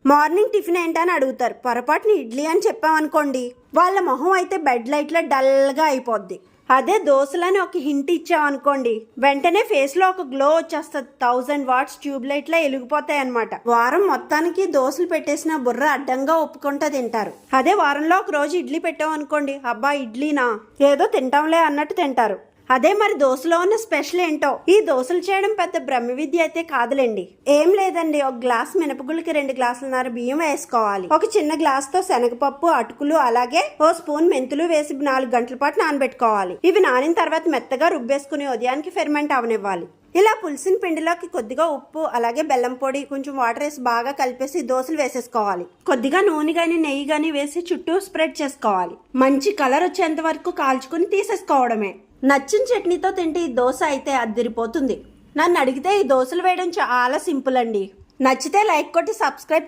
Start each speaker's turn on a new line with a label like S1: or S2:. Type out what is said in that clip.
S1: Morning tiffin ఏంటని అడుగుతారు. పొరపాటుని ఇడ్లీ అని చెప్పామనుకోండి, వాళ్ళ మొహం అయితే బెడ్ లైట్లో డల్గా అయిపోద్ది. అదే దోశలని ఒక హింట్ ఇచ్చామనుకోండి, వెంటనే ఫేస్లో ఒక గ్లో వచ్చేస్తుంది. 1000 వాట్స్ ట్యూబ్ లైట్లా వెలిగిపోతాయి అనమాట. వారం మొత్తానికి దోశలు పెట్టేసిన బుర్ర అడ్డంగా ఒప్పుకుంటా తింటారు. అదే వారంలో ఒక రోజు ఇడ్లీ పెట్టామనుకోండి, అబ్బా ఇడ్లీనా, ఏదో తింటాంలే అన్నట్టు తింటారు. అదే మరి దోశలో ఉన్న స్పెషల్ ఏంటో. ఈ దోశలు చేయడం పెద్ద బ్రహ్మ విద్య అయితే కాదులేండి. ఏం లేదండి, ఒక గ్లాస్ మినపగుళ్ళకి 2 గ్లాసులన్నర బియ్యం వేసుకోవాలి. ఒక చిన్న గ్లాస్ తో శనగపప్పు, అటుకులు, అలాగే ఓ స్పూన్ మెంతులు వేసి 4 గంటల పాటు నానబెట్టుకోవాలి. ఇవి నానిన తర్వాత మెత్తగా రుబ్బేసుకుని ఉదయానికి ఫెర్మెంట్ అవనివ్వాలి. ఇలా పులిసిన పిండిలోకి కొద్దిగా ఉప్పు, అలాగే బెల్లం పొడి, కొంచెం వాటర్ వేసి బాగా కలిపేసి దోశలు వేసేసుకోవాలి. కొద్దిగా నూనె గాని నెయ్యి గాని వేసి చుట్టూ స్ప్రెడ్ చేసుకోవాలి. మంచి కలర్ వచ్చేంత వరకు కాల్చుకుని తీసేసుకోవడమే. నచ్చిన చట్నీతో తింటే ఈ దోశ అయితే అద్దిరిపోతుంది. నన్ను అడిగితే ఈ దోశలు వేయడం చాలా సింపుల్ అండి. నచ్చితే లైక్ కొట్టి సబ్స్క్రైబ్